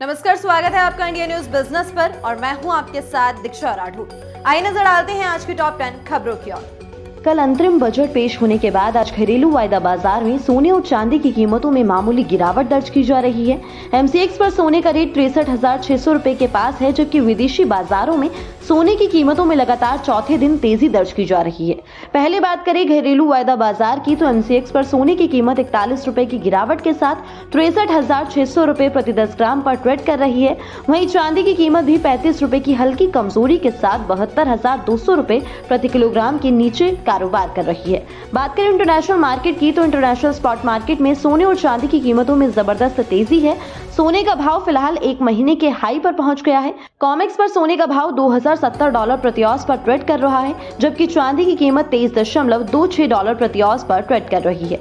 नमस्कार, स्वागत है आपका इंडिया न्यूज बिजनेस पर और मैं हूं आपके साथ दीक्षा राठौर। आइए नजर डालते हैं आज की टॉप 10 खबरों की ओर। कल अंतरिम बजट पेश होने के बाद आज घरेलू वायदा बाजार में सोने और चांदी की कीमतों में मामूली गिरावट दर्ज की जा रही है। MCX पर सोने का रेट 63,600 रुपए के पास है, जबकि विदेशी बाजारों में सोने की कीमतों में लगातार चौथे दिन तेजी दर्ज की जा रही है। पहले बात करें घरेलू वायदा बाजार की तो MCX पर सोने की कीमत 41 रुपए की गिरावट के साथ 63,600 रुपए प्रति 10 ग्राम पर ट्रेड कर रही है। वहीं चांदी की कीमत भी 35 रुपए की हल्की कमजोरी के साथ 72,200 रुपए प्रति किलोग्राम के नीचे कारोबार कर रही है। बात करें इंटरनेशनल मार्केट की तो इंटरनेशनल स्पॉट मार्केट में सोने और चांदी की कीमतों में जबरदस्त तेजी है। सोने का भाव फिलहाल एक महीने के हाई पर पहुंच गया है। कॉमेक्स पर सोने का भाव $2070 प्रति औंस पर ट्रेड कर रहा है, जबकि चांदी की कीमत $23.26 प्रति औंस पर ट्रेड कर रही है।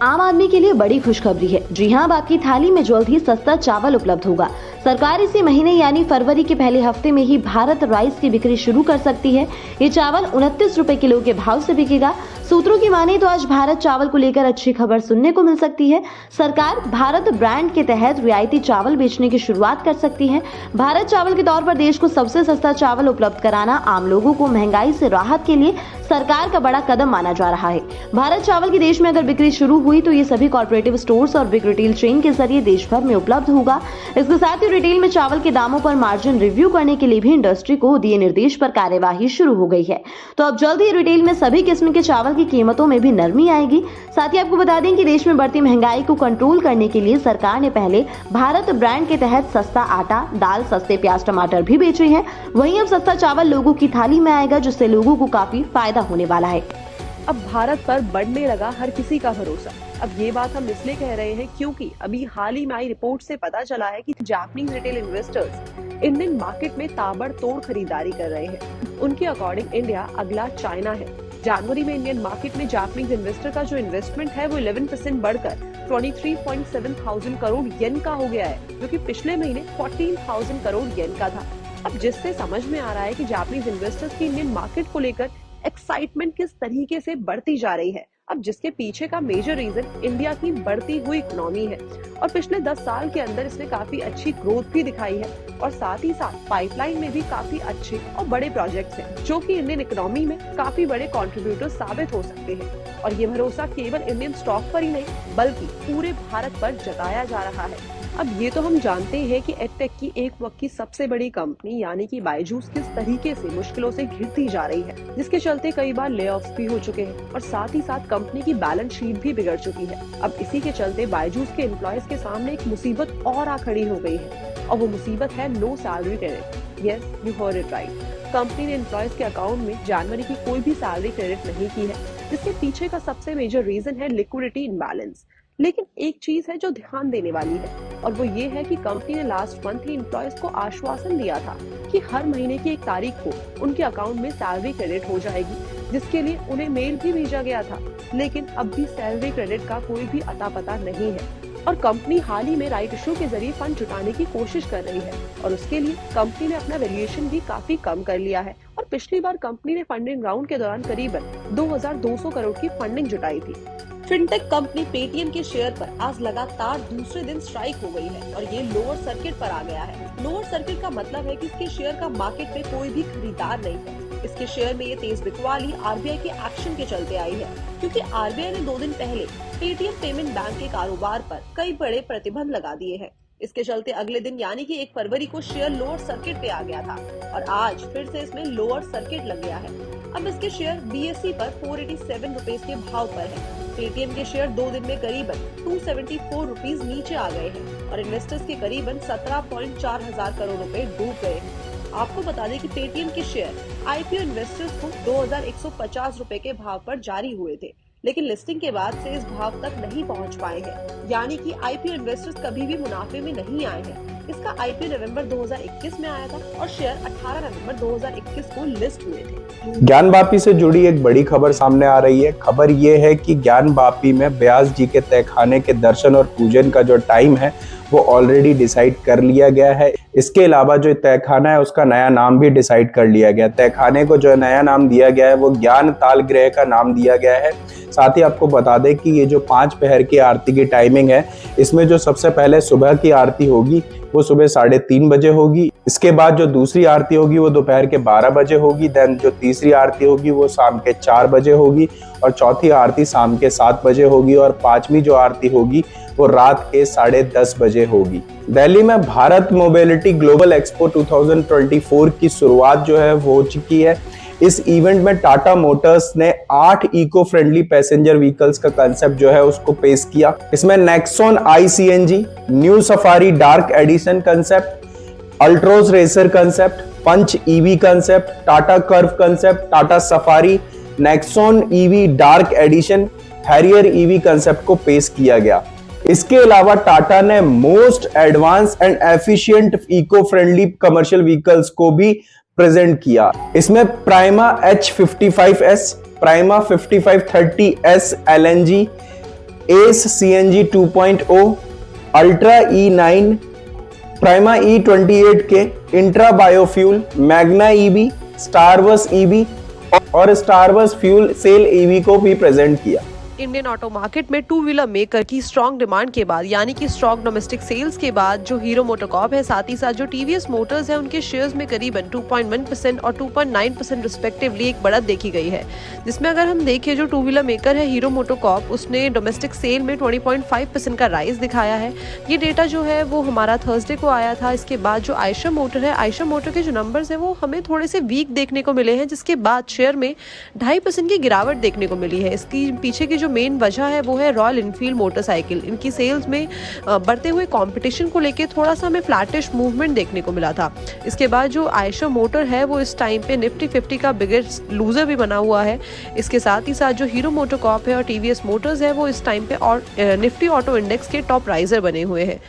आम आदमी के लिए बड़ी खुशखबरी है। जी हां, अब आपकी थाली में जल्द ही सस्ता चावल उपलब्ध होगा। सरकार इसी महीने यानी फरवरी के पहले हफ्ते में ही भारत राइस की बिक्री शुरू कर सकती है। ये चावल 29 रुपए किलो के भाव से बिकेगा। सूत्रों की माने तो आज भारत चावल को लेकर अच्छी खबर सुनने को मिल सकती है। सरकार भारत ब्रांड के तहत रियायती चावल बेचने की शुरुआत कर सकती है। भारत चावल के तौर पर देश को सबसे सस्ता चावल उपलब्ध कराना आम लोगों को महंगाई से राहत के लिए सरकार का बड़ा कदम माना जा रहा है। भारत चावल की देश में अगर बिक्री शुरू हुई तो ये सभी कॉर्पोरेटिव स्टोर्स और बिग रिटेल चेन के जरिए देश भर में उपलब्ध होगा। इसके साथ ही रिटेल में चावल के दामों पर मार्जिन रिव्यू करने के लिए भी इंडस्ट्री को दिए निर्देश पर कार्यवाही शुरू हो गई है। तो अब जल्द ही रिटेल में सभी किस्म के चावल की कीमतों में भी नरमी आएगी। साथ ही आपको बता दें कि देश में बढ़ती महंगाई को कंट्रोल करने के लिए सरकार ने पहले भारत ब्रांड के तहत सस्ता आटा, दाल, सस्ते प्याज, टमाटर भी बेचे हैं। वहीं अब सस्ता चावल लोगों की थाली में आएगा, जिससे लोगों को काफी फायदा होने वाला है। अब भारत पर बढ़ने लगा हर किसी का भरोसा। अब ये बात हम इसलिए कह रहे हैं क्योंकि अभी हाल ही में आई रिपोर्ट से पता चला है कि Japanese retail investors Indian market में ताबड़तोड़ खरीदारी कर रहे हैं। उनके अकॉर्डिंग इंडिया अगला चाइना है। जनवरी में इंडियन मार्केट में जापानीज इन्वेस्टर का जो इन्वेस्टमेंट है वो 11% बढ़कर 23.7 थाउजेंड करोड़ येन का हो गया है, जो कि पिछले महीने 14,000 करोड़ येन का था। अब जिससे समझ में आ रहा है कि जापानीज इन्वेस्टर्स की इंडियन मार्केट को लेकर एक्साइटमेंट किस तरीके से बढ़ती जा रही है। अब जिसके पीछे का मेजर रीजन इंडिया की बढ़ती हुई इकोनॉमी है और पिछले 10 साल के अंदर इसने काफी अच्छी ग्रोथ भी दिखाई है और साथ ही साथ पाइपलाइन में भी काफी अच्छे और बड़े प्रोजेक्ट्स हैं, जो कि इंडियन इकोनॉमी में काफी बड़े कंट्रीब्यूटर साबित हो सकते हैं। और ये भरोसा केवल इंडियन स्टॉक पर ही नहीं बल्कि पूरे भारत पर जताया जा रहा है। अब ये तो हम जानते हैं कि एडटेक की एक वक्त की सबसे बड़ी कंपनी यानी कि बायजूस किस तरीके से मुश्किलों से घिरती जा रही है, जिसके चलते कई बार ले ऑफ्स भी हो चुके हैं और साथ ही साथ कंपनी की बैलेंस शीट भी बिगड़ चुकी है। अब इसी के चलते बायजूस के एम्प्लॉयज के सामने एक मुसीबत और आ खड़ी हो गई है और वो मुसीबत है no salary credit. Yes, you heard it right. Company ने एम्प्लॉयज के अकाउंट में जनवरी की कोई भी सैलरी क्रेडिट नहीं की है, जिसके पीछे का सबसे मेजर रीजन है लिक्विडिटी इम्बैलेंस। लेकिन एक चीज है जो ध्यान देने वाली है और वो ये है कि कंपनी ने लास्ट मंथ ही एम्प्लॉयज को आश्वासन दिया था कि हर महीने की 1 तारीख को उनके अकाउंट में सैलरी क्रेडिट हो जाएगी, जिसके लिए उन्हें मेल भी भेजा गया था। लेकिन अब भी सैलरी क्रेडिट का कोई भी अता पता नहीं है और कंपनी हाल ही में राइट इशू के जरिए फंड जुटाने की कोशिश कर रही है और उसके लिए कंपनी ने अपना वैल्यूएशन भी काफी कम कर लिया है। और पिछली बार कंपनी ने फंडिंग राउंड के दौरान करीबन 2,200 करोड़ की फंडिंग जुटाई थी। फिनटेक कंपनी पेटीएम के शेयर पर आज लगातार दूसरे दिन स्ट्राइक हो गई है और ये लोअर सर्किट पर आ गया है। लोअर सर्किट का मतलब है कि इसके शेयर का मार्केट में कोई भी खरीदार नहीं है। इसके शेयर में ये तेज बिकवाली आरबीआई के एक्शन के चलते आई है, क्योंकि आरबीआई ने 2 दिन पहले पेटीएम पेमेंट बैंक के कारोबार पर कई बड़े प्रतिबंध लगा दिए हैं। इसके चलते अगले दिन यानी कि 1 फरवरी को शेयर लोअर सर्किट पे आ गया था और आज फिर से इसमें लोअर सर्किट लग गया है। अब इसके शेयर बीएसई पर 487 रुपीज के भाव पर है। पेटीएम के शेयर 2 दिन में करीबन 274 रुपीज नीचे आ गए हैं और इन्वेस्टर्स के करीबन 17.4 हजार करोड़ रुपए डूब गए हैं। आपको बता दें कि पेटीएम के शेयर आईपीओ इन्वेस्टर्स को 2,150 रुपए के भाव पर जारी हुए थे, लेकिन लिस्टिंग के बाद से इस भाव तक नहीं पहुंच पाए हैं, यानी कि आईपीओ इन्वेस्टर्स कभी भी मुनाफे में नहीं आए हैं। इसका आईपीओ नवंबर 2021 में आया था और शेयर 18 नवंबर 2021 को लिस्ट हुए थे। ज्ञानवापी से जुड़ी एक बड़ी खबर सामने आ रही है। खबर ये है कि ज्ञानवापी में व्यास जी के तहखाने के दर्शन और पूजन का जो टाइम है वो ऑलरेडी डिसाइड कर लिया गया है। इसके अलावा जो तहखाना है उसका नया नाम भी डिसाइड कर लिया गया। तहखाने को जो नया नाम दिया गया है वो ज्ञान ताल गृह का नाम दिया गया है। साथ ही आपको बता दें कि ये जो 5 पहर की आरती की टाइमिंग है, इसमें जो सबसे पहले सुबह की आरती होगी वो सुबह 3:30 बजे होगी। इसके बाद जो दूसरी आरती होगी वो दोपहर के 12 बजे होगी। देन जो तीसरी आरती होगी वो शाम के 4 बजे होगी और चौथी आरती शाम के 7 बजे होगी और पांचवी जो आरती होगी वो रात के 10:30 बजे होगी। दिल्ली में भारत मोबिलिटी ग्लोबल एक्सपो 2024 की शुरुआत जो है वो हो चुकी है। इस इवेंट में टाटा मोटर्स ने 8 इको फ्रेंडली पैसेंजर व्हीकल्स का कंसेप्ट जो है उसको पेश किया। इसमें Nexon iCNG, new Safari dark edition concept, Altroz racer concept, Punch EV concept, Tata Curvv concept, Tata Safari, Nexon EV dark edition, Harrier EV concept को पेश किया गया। इसके अलावा टाटा ने most advanced and efficient eco friendly commercial vehicles को भी present किया। इसमें Prima H55S, Prima 5530S LNG, S CNG 2.0, ultra E9, Prima E28 के intra biofuel, Magna EV, Starbus EV और स्टारबस फ्यूल सेल ईवी को भी प्रेजेंट किया। Indian auto market में टू व्हीलर मेकर की स्ट्रॉन्ग डिमांड के बाद यानी कि स्ट्रॉन्ग डोमेस्टिक सेल्स के बाद जो हीरो मोटोकॉर्प है, साथ ही साथ जो टीवीएस मोटर्स है, उनके शेयर्स में करीबन 2.1% और 2.9% रिस्पेक्टिवली एक बढ़त देखी गई है। जिसमें अगर हम देखें जो टू व्हीलर मेकर है हीरो मोटोकॉर्प, उसने डोमेस्टिक सेल में 20.5% का राइज दिखाया है। ये डेटा जो है वो हमारा थर्सडे को आया था। इसके बाद जो आयशर मोटर है, आयशर मोटर के जो नंबर्स है वो हमें थोड़े से वीक देखने को मिले हैं, जिसके बाद शेयर में 2.5% की गिरावट देखने को मिली है। इसकी पीछे की जो मेन वजह है वो है रॉयल एनफील्ड मोटरसाइकिल। इनकी सेल्स में बढ़ते हुए कंपटीशन को लेके थोड़ा सा हमें फ्लैटिश मूवमेंट देखने को मिला था। इसके बाद जो आयशर मोटर है वो इस टाइम पे निफ्टी 50 का बिगेस्ट लूजर भी बना हुआ है। इसके साथ ही साथ जो हीरो मोटोकॉर्प है और टीवीएस मोटर्स है वो इस टाइम पे और निफ्टी ऑटो इंडेक्स के टॉप राइजर बने हुए हैं।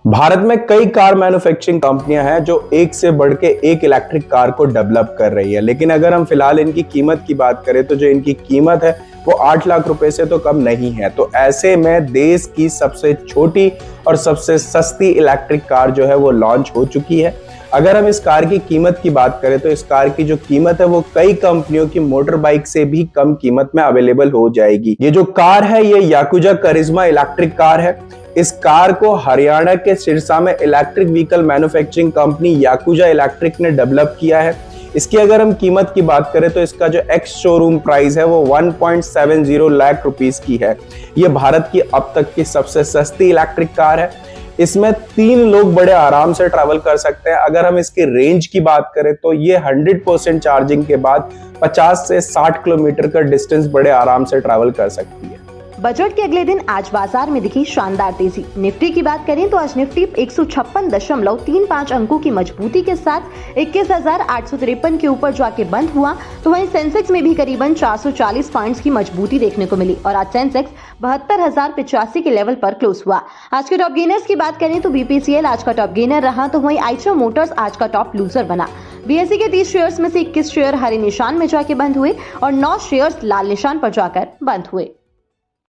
भारत में कई कार मैन्युफैक्चरिंग कंपनियां हैं जो एक से बढ़ के एक इलेक्ट्रिक कार को डेवलप कर रही है, लेकिन अगर हम फिलहाल इनकी कीमत की बात करें तो जो इनकी कीमत है वो 8 लाख रुपए से तो कम नहीं है। तो ऐसे में देश की सबसे छोटी और सबसे सस्ती इलेक्ट्रिक कार जो है वो लॉन्च हो चुकी है। अगर हम इस कार की कीमत की बात करें तो इस कार की जो कीमत है वो कई कंपनियों की मोटर बाइक से भी कम कीमत में अवेलेबल हो जाएगी। ये जो कार है ये याकुजा करिश्मा इलेक्ट्रिक कार है। इस कार को हरियाणा के सिरसा में electric vehicle manufacturing company yakuza electric ने डेवलप किया है। इसकी अगर हम कीमत की बात करें तो इसका जो एक्स शोरूम प्राइस है वो 1.70 लाख रुपीस की है। ये भारत की अब तक की सबसे सस्ती इलेक्ट्रिक कार है। इसमें 3 लोग बड़े आराम से ट्रैवल कर सकते हैं। अगर हम इसकी रेंज की बात करें तो ये 100% चार्जिंग के बाद 50 से 60 किलोमीटर का डिस्टेंस बड़े आराम से ट्रैवल कर सकती है। बजट के अगले दिन आज बाजार में दिखी शानदार तेजी। निफ्टी की बात करें तो आज निफ्टी 156.35 अंकों की मजबूती के साथ 21,853 के ऊपर जाके बंद हुआ। तो वहीं सेंसेक्स में भी करीबन 440 पॉइंट्स की मजबूती देखने को मिली और आज सेंसेक्स 72,085 के लेवल पर क्लोज हुआ। आज के टॉप गेनर्स की बात करें तो बीपीसीएल आज का टॉप गेनर रहा, तो वहीं आइचर मोटर्स आज का टॉप लूजर बना। बीएसई के 30 शेयर्स में से 21 शेयर हरे निशान में जाके बंद हुए और 9 शेयर्स लाल निशान पर जाकर बंद हुए।